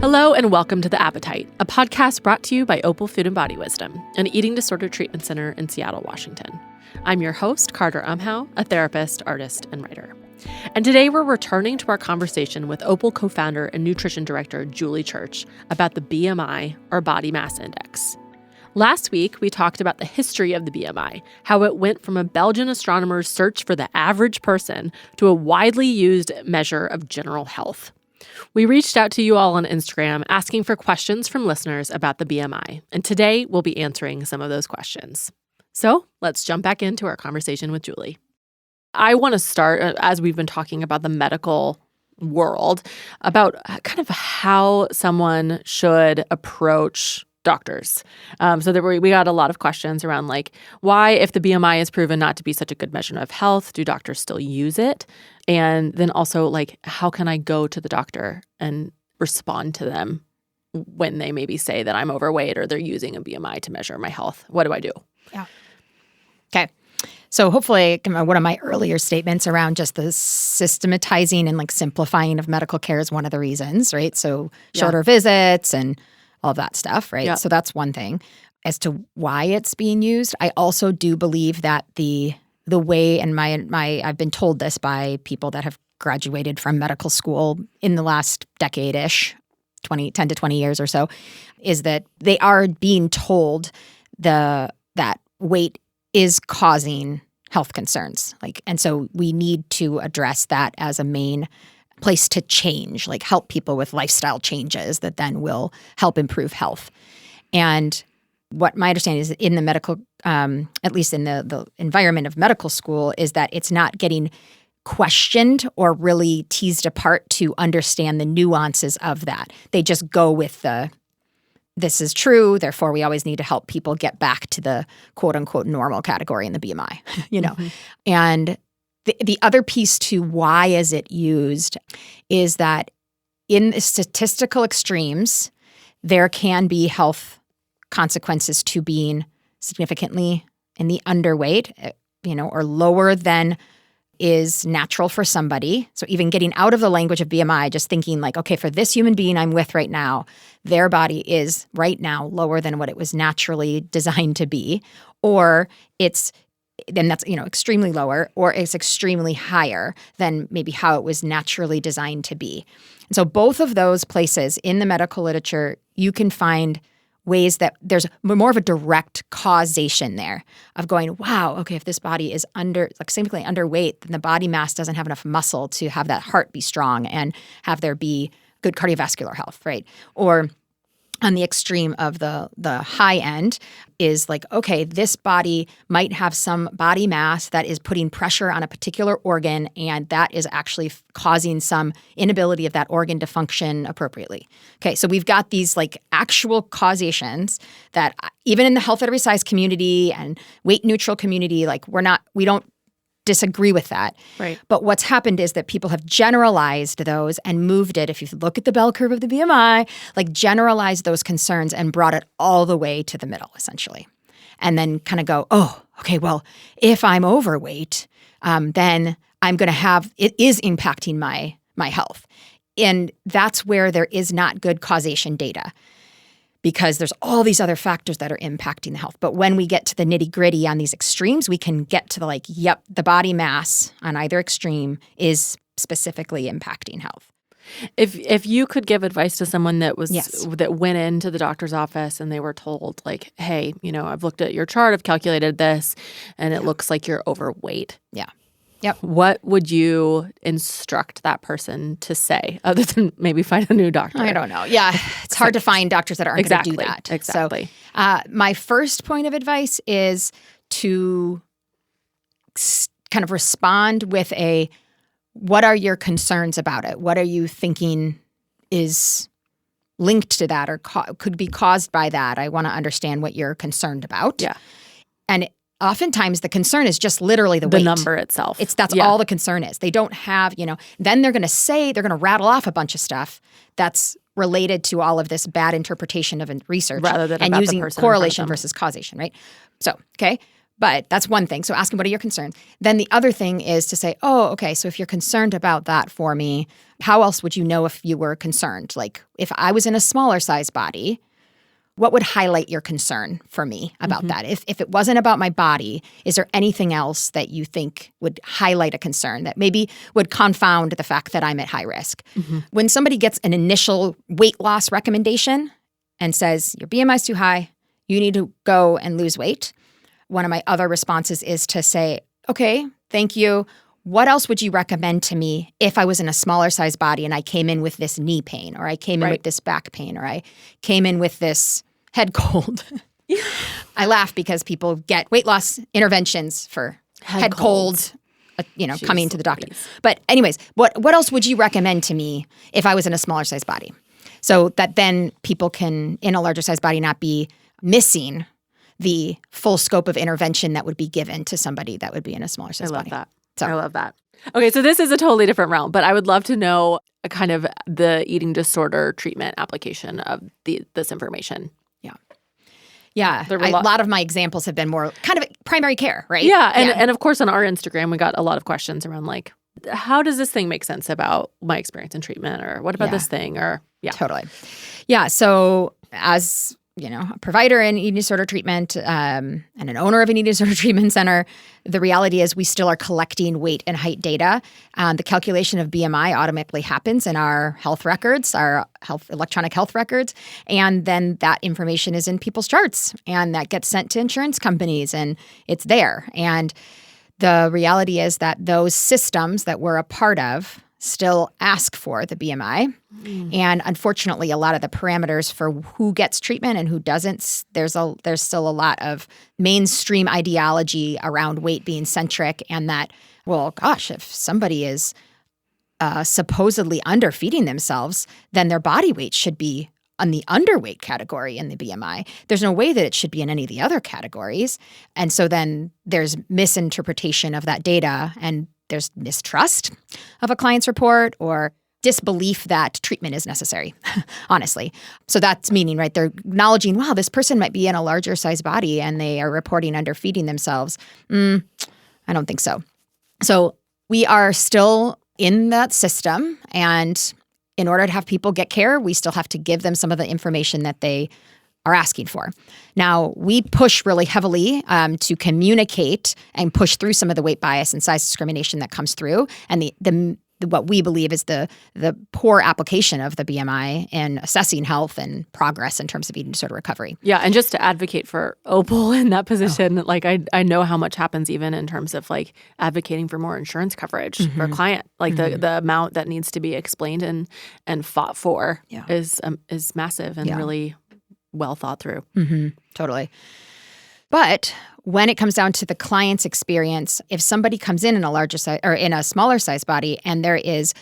Hello and welcome to The Appetite, a podcast brought to you by Opal Food and Body Wisdom, an eating disorder treatment center in Seattle, Washington. I'm your host, Carter Umhau, a therapist, artist, and writer. And today we're returning to our conversation with Opal co-founder and nutrition director Julie Church about the BMI, or body mass index. Last week, we talked about the history of the BMI, how it went from a Belgian astronomer's search for the average person to a widely used measure of general health. We reached out to you all on Instagram asking for questions from listeners about the BMI, and today we'll be answering some of those questions. So let's jump back into our conversation with Julie. I want to start, as we've been talking about the medical world, about kind of how someone should approach doctors. So there we got a lot of questions around like, why, if the BMI is proven not to be such a good measure of health, do doctors still use it? And then also like, how can I go to the doctor and respond to them when they maybe say that I'm overweight or they're using a BMI to measure my health? What do I do? Yeah. Okay. So hopefully one of my earlier statements around just the systematizing and like simplifying of medical care is one of the reasons, right? So shorter visits and all of that stuff, right? Yeah. So that's one thing. As to why it's being used, I also do believe that the way, and I've been told this by people that have graduated from medical school in the last decade-ish, 10 to 20 years or so, is that they are being told that weight is causing health concerns. And so we need to address that as a main place to change, like help people with lifestyle changes that then will help improve health. And what my understanding is in the medical, at least in the environment of medical school, is that it's not getting questioned or really teased apart to understand the nuances of that. They just go with this is true, therefore we always need to help people get back to the quote unquote normal category in the BMI, Mm-hmm. And the other piece to why is it used is that in the statistical extremes, there can be health consequences to being significantly in the underweight, or lower than is natural for somebody. So even getting out of the language of BMI, just thinking like, okay, for this human being I'm with right now, their body is right now lower than what it was naturally designed to be, or then that's, extremely lower, or it's extremely higher than maybe how it was naturally designed to be. And so both of those places in the medical literature, you can find ways that there's more of a direct causation there of going, wow, okay, if this body is significantly underweight, then the body mass doesn't have enough muscle to have that heart be strong and have there be good cardiovascular health, right? Or on the extreme of the high end is like, okay, this body might have some body mass that is putting pressure on a particular organ, and that is actually causing some inability of that organ to function appropriately. Okay, so we've got these like actual causations that even in the health at every size community and weight neutral community, like we don't disagree with that. Right. But what's happened is that people have generalized those and moved it, if you look at the bell curve of the BMI, like generalized those concerns and brought it all the way to the middle, essentially. And then kind of go, oh, okay, well, if I'm overweight, then I'm going to have, it is impacting my health. And that's where there is not good causation data, because there's all these other factors that are impacting the health. But when we get to the nitty-gritty on these extremes, we can get to the body mass on either extreme is specifically impacting health. If you could give advice to someone that Yes. that went into the doctor's office and they were told like, hey, I've looked at your chart, I've calculated this, and it looks like you're overweight. Yeah. Yep. What would you instruct that person to say other than maybe find a new doctor? I don't know. Yeah. It's hard to find doctors that aren't going to do that. Exactly. So my first point of advice is to kind of respond with what are your concerns about it? What are you thinking is linked to that or could be caused by that? I want to understand what you're concerned about. Yeah. And oftentimes the concern is just literally the weight. The number itself. That's all the concern is. They don't have, then they're going to rattle off a bunch of stuff that's related to all of this bad interpretation of research rather than and about using the person correlation versus causation, right? So, okay. But that's one thing. So ask them, what are your concerns? Then the other thing is to say, oh, okay, so if you're concerned about that for me, how else would you know if you were concerned? Like if I was in a smaller size body, what would highlight your concern for me about that? If it wasn't about my body, is there anything else that you think would highlight a concern that maybe would confound the fact that I'm at high risk? When somebody gets an initial weight loss recommendation and says, your BMI is too high, you need to go and lose weight, one of my other responses is to say, okay, thank you. What else would you recommend to me if I was in a smaller size body and I came in with this knee pain, or I came in with this back pain, or I came in with this head cold? I laugh because people get weight loss interventions for head cold, coming to the doctor. Please. But anyways, what else would you recommend to me if I was in a smaller size body? So that then people can, in a larger size body, not be missing the full scope of intervention that would be given to somebody that would be in a smaller size body. I love that. Okay, so this is a totally different realm, but I would love to know a kind of the eating disorder treatment application of this information. Yeah. A lot of my examples have been more kind of primary care, right? Yeah. And of course, on our Instagram, we got a lot of questions around like, how does this thing make sense about my experience in treatment? Or what about this thing? Or Totally. Yeah. So as a provider in eating disorder treatment and an owner of an eating disorder treatment center, the reality is we still are collecting weight and height data. The calculation of BMI automatically happens in our health records, our electronic health records, and then that information is in people's charts, and that gets sent to insurance companies, and it's there. And the reality is that those systems that we're a part of still ask for the BMI. And unfortunately, a lot of the parameters for who gets treatment and who doesn't, there's still a lot of mainstream ideology around weight being centric, and that, well, gosh, if somebody is supposedly underfeeding themselves, then their body weight should be on the underweight category in the BMI. There's no way that it should be in any of the other categories. And so then there's misinterpretation of that data, and there's mistrust of a client's report or disbelief that treatment is necessary, honestly. So that's meaning, right, they're acknowledging, wow, this person might be in a larger size body and they are reporting underfeeding themselves. I don't think so. So we are still in that system, and in order to have people get care, we still have to give them some of the information that they are asking for. Now, we push really heavily to communicate and push through some of the weight bias and size discrimination that comes through, and the what we believe is the poor application of the BMI in assessing health and progress in terms of eating disorder recovery. Yeah, and just to advocate for Opal in that position, like I know how much happens even in terms of like advocating for more insurance coverage for a client. Like the amount that needs to be explained and fought for is massive and really well thought through. Totally. But when it comes down to the client's experience, if somebody comes in a larger size or in a smaller size body, and there's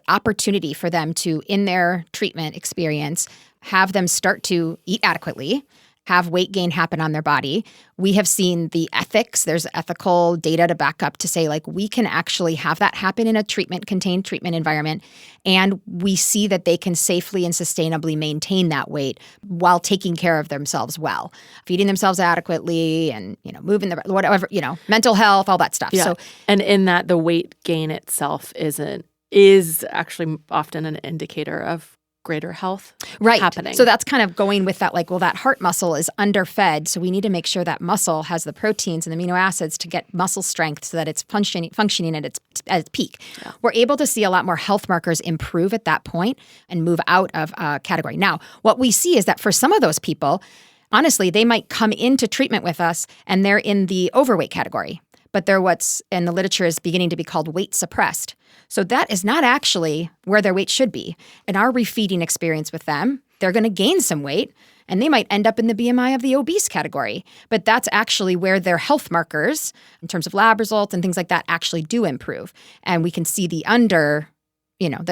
opportunity for them to, in their treatment experience, have them start to eat adequately, have weight gain happen on their body. We have seen the ethics. There's ethical data to back up to say, like, we can actually have that happen in a contained treatment environment. And we see that they can safely and sustainably maintain that weight while taking care of themselves well, feeding themselves adequately and, moving whatever, mental health, all that stuff. Yeah. So, and in that, the weight gain itself is actually often an indicator of greater health happening. So that's kind of going with that, like, well, that heart muscle is underfed, so we need to make sure that muscle has the proteins and the amino acids to get muscle strength so that it's functioning at its peak. Yeah. We're able to see a lot more health markers improve at that point and move out of a category. Now, what we see is that for some of those people, honestly, they might come into treatment with us and they're in the overweight category, but they're what's in the literature is beginning to be called weight suppressed. So that is not actually where their weight should be. In our refeeding experience with them, they're going to gain some weight, and they might end up in the BMI of the obese category. But that's actually where their health markers, in terms of lab results and things like that, actually do improve. And we can see the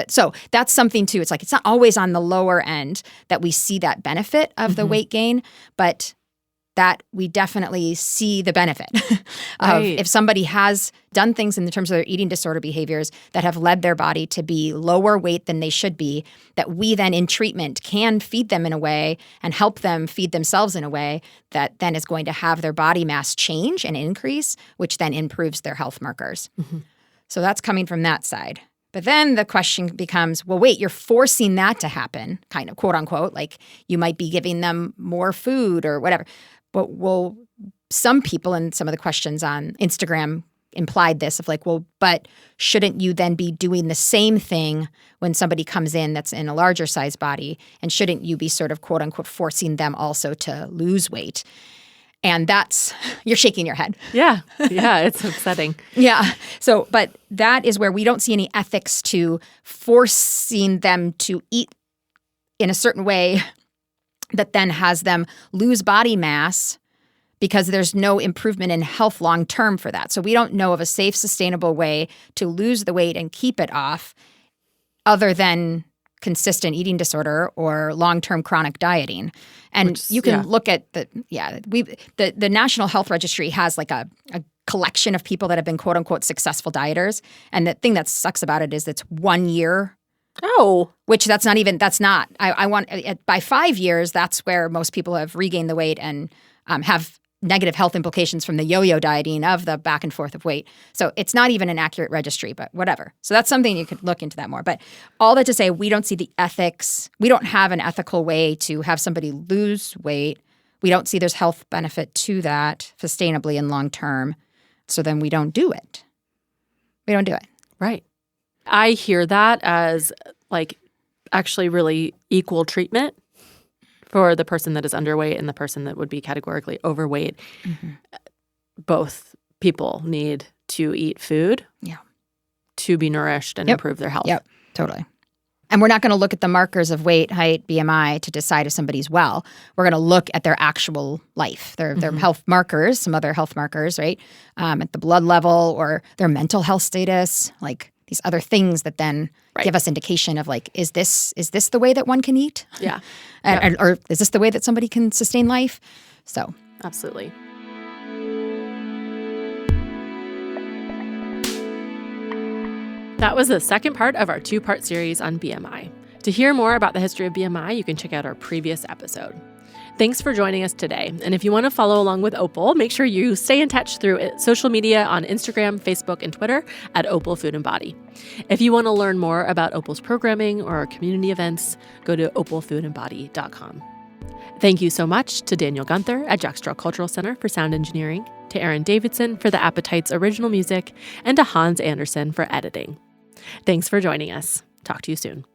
so that's something too. It's like it's not always on the lower end that we see that benefit of the weight gain, but that we definitely see the benefit of Right. if somebody has done things in terms of their eating disorder behaviors that have led their body to be lower weight than they should be, that we then in treatment can feed them in a way and help them feed themselves in a way that then is going to have their body mass change and increase, which then improves their health markers. Mm-hmm. So that's coming from that side. But then the question becomes, well, wait, you're forcing that to happen, kind of, quote unquote, like you might be giving them more food or whatever. But well, some people and some of the questions on Instagram implied this of like, well, but shouldn't you then be doing the same thing when somebody comes in that's in a larger size body? And shouldn't you be sort of, quote unquote, forcing them also to lose weight? And that's, you're shaking your head. Yeah. Yeah. It's upsetting. Yeah. So, but that is where we don't see any ethics to forcing them to eat in a certain way that then has them lose body mass because there's no improvement in health long term for that. So we don't know of a safe, sustainable way to lose the weight and keep it off other than consistent eating disorder or long-term chronic dieting. And you can look at the National Health Registry has like a collection of people that have been quote unquote successful dieters. And the thing that sucks about it is it's 1 year. Oh. Which that's not. I want by 5 years, that's where most people have regained the weight and have negative health implications from the yo-yo dieting of the back and forth of weight. So it's not even an accurate registry, but whatever. So that's something you could look into that more. But all that to say, we don't see the ethics. We don't have an ethical way to have somebody lose weight. We don't see there's health benefit to that sustainably and long term. So then we don't do it. We don't do it. Right. I hear that as like actually really equal treatment for the person that is underweight and the person that would be categorically overweight. Mm-hmm. Both people need to eat food to be nourished and improve their health. Yep, totally. And we're not going to look at the markers of weight, height, BMI to decide if somebody's well. We're going to look at their actual life, their health markers, some other health markers, right? At the blood level or their mental health status, like these other things that then give us indication of like, is this the way that one can eat? Yeah. Or is this the way that somebody can sustain life? So absolutely. That was the second part of our 2-part series on BMI. To hear more about the history of BMI, you can check out our previous episode. Thanks for joining us today. And if you want to follow along with Opal, make sure you stay in touch through social media on Instagram, Facebook, and Twitter at Opal Food and Body. If you want to learn more about Opal's programming or our community events, go to opalfoodandbody.com. Thank you so much to Daniel Gunther at Jackstraw Cultural Center for sound engineering, to Aaron Davidson for the Appetite's original music, and to Hans Anderson for editing. Thanks for joining us. Talk to you soon.